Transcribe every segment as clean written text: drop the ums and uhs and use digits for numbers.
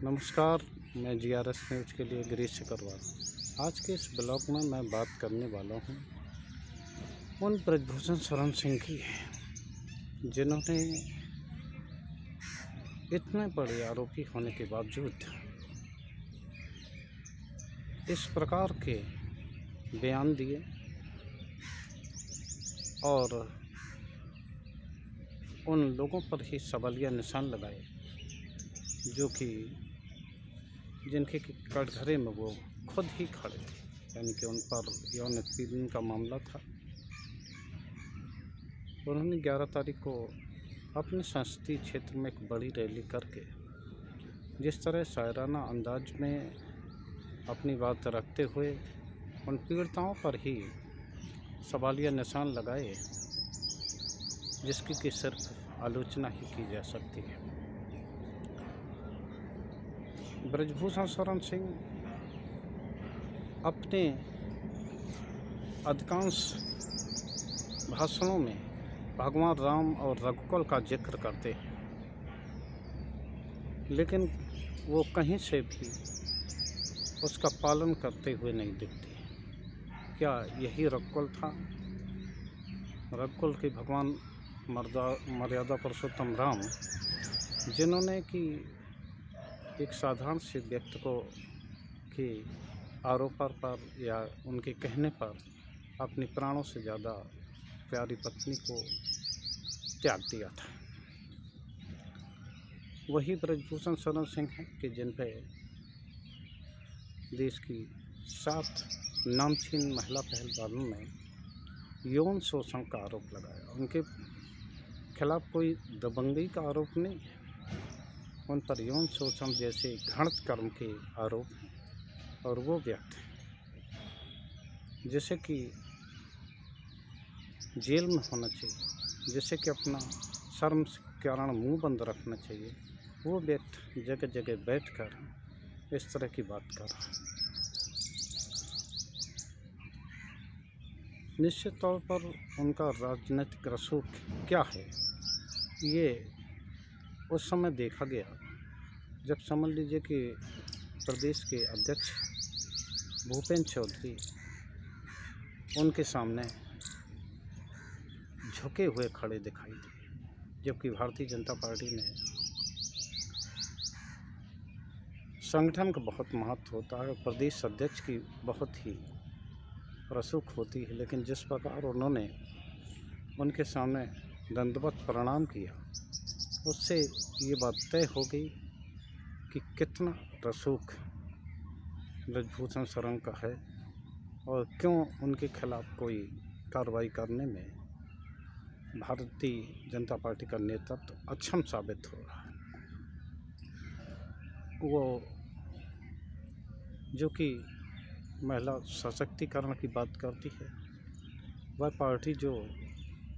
नमस्कार। मैं GRS news के लिए गिरीश सिकरवार। आज के इस ब्लॉग में मैं बात करने वाला हूँ उन ब्रजभूषण शरण सिंह की, जिन्होंने इतने बड़े आरोपी होने के बावजूद इस प्रकार के बयान दिए और उन लोगों पर ही सवालिया निशान लगाए जो कि जिनके कटघरे में वो खुद ही खड़े थे, यानी कि उन पर यौन उत्पीड़न का मामला था। उन्होंने 11 तारीख को अपने संसदीय क्षेत्र में एक बड़ी रैली करके जिस तरह शायराना अंदाज में अपनी बात रखते हुए उन पीड़िताओं पर ही सवालिया निशान लगाए, जिसकी कि सिर्फ आलोचना ही की जा सकती है। ब्रजभूषण शरण सिंह अपने अधिकांश भाषणों में भगवान राम और रघुकुल का जिक्र करते हैं, लेकिन वो कहीं से भी उसका पालन करते हुए नहीं दिखते। क्या यही रघुकुल था? रघुकुल के भगवान मर्यादा पुरुषोत्तम राम, जिन्होंने कि एक साधारण से व्यक्ति को के आरोप पर या उनके कहने पर अपने प्राणों से ज़्यादा प्यारी पत्नी को त्याग दिया था, वही ब्रजभूषण शरण सिंह हैं कि जिन पर देश की 7 नामचीन महिला पहलवानों ने यौन शोषण का आरोप लगाया। उनके खिलाफ कोई दबंगई का आरोप नहीं है, उन पर यौन शोषण जैसे घृणित कर्म के आरोप हैं। और वो व्यक्ति जैसे कि जेल में होना चाहिए, जैसे कि अपना शर्म के कारण मुंह बंद रखना चाहिए, वो व्यक्ति जगह जगह बैठकर इस तरह की बात कर रहा है। निश्चित तौर पर उनका राजनीतिक रसूख क्या है, ये उस समय देखा गया जब समझ लीजिए कि प्रदेश के अध्यक्ष भूपेंद्र चौधरी उनके सामने झुके हुए खड़े दिखाई दिए, जबकि भारतीय जनता पार्टी ने संगठन का बहुत महत्व होता है, प्रदेश अध्यक्ष की बहुत ही रसूख होती है, लेकिन जिस प्रकार उन्होंने उनके सामने दंडवत प्रणाम किया, उससे ये बात तय हो गई कि कितना रसूख ब्रजभूषण शरण का है और क्यों उनके खिलाफ कोई कार्रवाई करने में भारतीय जनता पार्टी का नेतृत्व अक्षम साबित हो रहा है। वो जो कि महिला सशक्तिकरण की बात करती है, वह पार्टी जो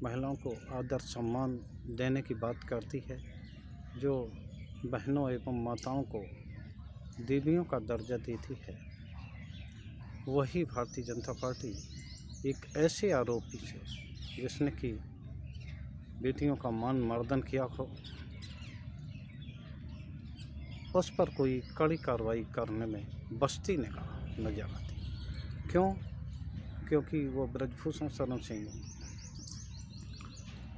महिलाओं को आदर सम्मान देने की बात करती है, जो बहनों एवं माताओं को देवियों का दर्जा देती है, वही भारतीय जनता पार्टी एक ऐसे आरोपी से जिसने कि बेटियों का मान मर्दन किया हो, उस पर कोई कड़ी कार्रवाई करने में बस्ती निगाह नजर आती। क्यों? क्योंकि वो ब्रजभूषण शरण सिंह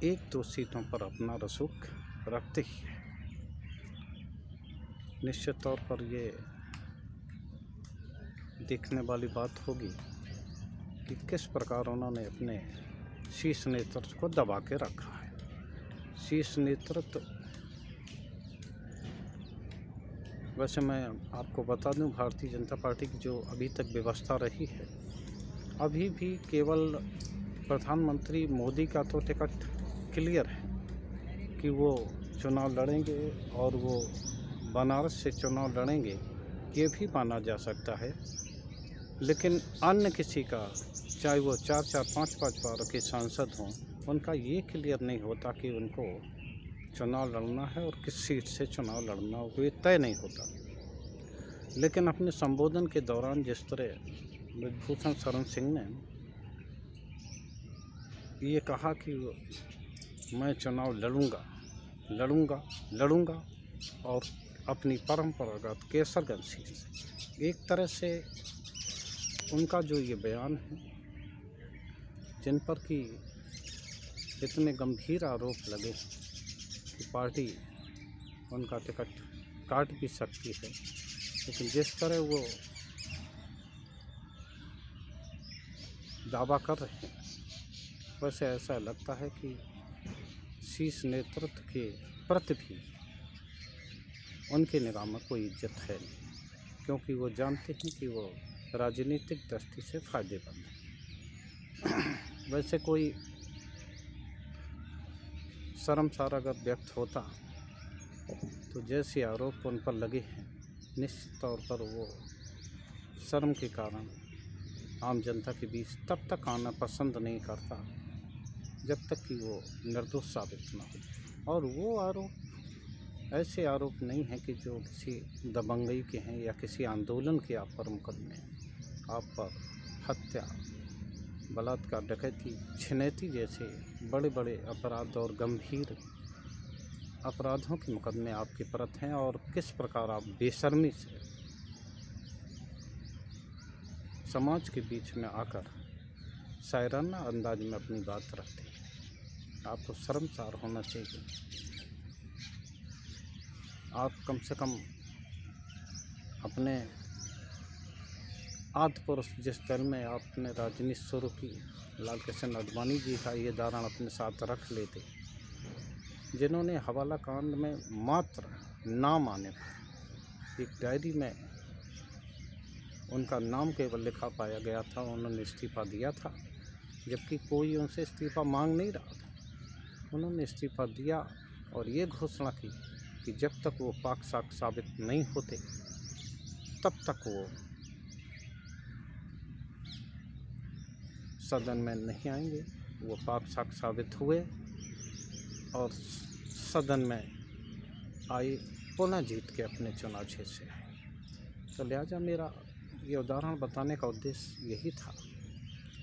1-2 सीटों पर अपना रसूख रखते ही है। निश्चित तौर पर ये देखने वाली बात होगी कि किस प्रकार उन्होंने अपने शीर्ष नेतृत्व को दबा के रखा है। शीर्ष नेतृत्व, वैसे मैं आपको बता दूं, भारतीय जनता पार्टी की जो अभी तक व्यवस्था रही है, अभी भी केवल प्रधानमंत्री मोदी का तो टिकट क्लियर है कि वो चुनाव लड़ेंगे और वो बनारस से चुनाव लड़ेंगे, ये भी माना जा सकता है। लेकिन अन्य किसी का, चाहे वो 4-4, 5-5 बार के सांसद हों, उनका ये क्लियर नहीं होता कि उनको चुनाव लड़ना है और किस सीट से चुनाव लड़ना हो, ये तय नहीं होता। लेकिन अपने संबोधन के दौरान जिस तरह ब्रजभूषण शरण सिंह ने ये कहा कि मैं चुनाव लड़ूंगा और अपनी परंपरागत केसरगंज सीट से। एक तरह से उनका जो ये बयान है, जिन पर कि इतने गंभीर आरोप लगे कि पार्टी उनका टिकट काट भी सकती है, लेकिन जिस तरह वो दावा कर रहे हैं, वैसे ऐसा लगता है कि शीर्ष नेतृत्व के प्रति भी उनके निगाह में कोई इज्जत है नहीं, क्योंकि वो जानते हैं कि वो राजनीतिक दृष्टि से फायदेमंद है। वैसे कोई शर्मसार अगर व्यक्त होता तो जैसे आरोप उन पर लगे हैं, निश्चित तौर पर वो शर्म के कारण आम जनता के बीच तब तक आना पसंद नहीं करता जब तक कि वो निर्दोष साबित न हो। और वो आरोप ऐसे आरोप नहीं हैं कि जो किसी दबंगई के हैं या किसी आंदोलन के आप पर मुकदमे हैं। आप पर हत्या, बलात्कार, डकैती, छिनैती जैसे बड़े बड़े अपराध और गंभीर अपराधों के मुकदमे आपके परत हैं, और किस प्रकार आप बेशर्मी से समाज के बीच में आकर शायराना अंदाज में अपनी बात रखते हैं। आपको शर्मसार होना चाहिए। आप कम से कम अपने आदि पुरुष जिस दल में आपने राजनीति शुरू की, लाल कृष्ण आडवाणी जी का ये दारण अपने साथ रख लेते, जिन्होंने हवाला कांड में मात्र नाम आने पर एक डायरी में उनका नाम केवल लिखा पाया गया था, उन्होंने इस्तीफ़ा दिया था, जबकि कोई उनसे इस्तीफ़ा मांग नहीं रहा था। उन्होंने इस्तीफ़ा दिया और ये घोषणा की कि जब तक वो पाक साख साबित नहीं होते तब तक वो सदन में नहीं आएंगे। वो पाक साख साबित हुए और सदन में आए, पुनः जीत के अपने चुनाव क्षेत्र से आए। तो लिहाजा मेरा ये उदाहरण बताने का उद्देश्य यही था।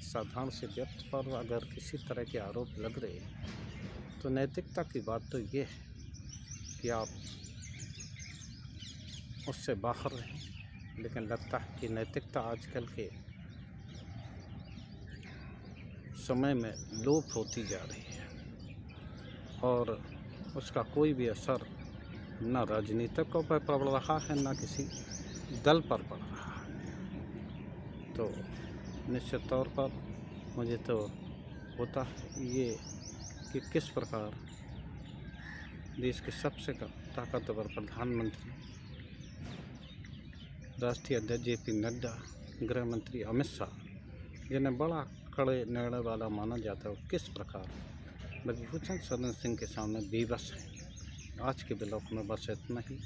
साधारण से व्यक्ति पर अगर किसी तरह के आरोप लग रहे हैं तो नैतिकता की बात तो ये है कि आप उससे बाहर रहें, लेकिन लगता है कि नैतिकता आजकल के समय में लोप होती जा रही है और उसका कोई भी असर न राजनीतिकों पर पड़ रहा है, न किसी दल पर पड़ रहा है। तो निश्चित तौर पर मुझे तो होता है ये कि किस प्रकार देश के सबसे ताकतवर प्रधानमंत्री, राष्ट्रीय अध्यक्ष JP नड्डा, गृह मंत्री अमित शाह, जिन्हें बड़ा कड़े निर्णय वाला माना जाता है, किस प्रकार ब्रजभूषण शरण सिंह के सामने बेबस है। आज के ब्लॉक में बस इतना ही।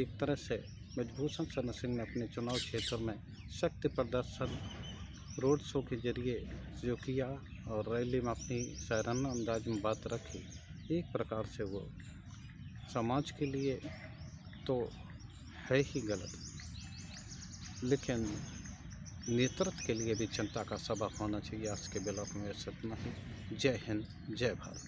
एक तरह से ब्रजभूषण शरण सिंह ने अपने चुनाव क्षेत्र में शक्ति प्रदर्शन रोड शो के जरिए जो किया और रैली में अपनी शायराना अंदाज में बात रखी, एक प्रकार से वो समाज के लिए तो है ही गलत, लेकिन नेतृत्व के लिए भी जनता का सबक होना चाहिए। आज के ब्लॉक में इतना ही। जय हिंद, जय भारत।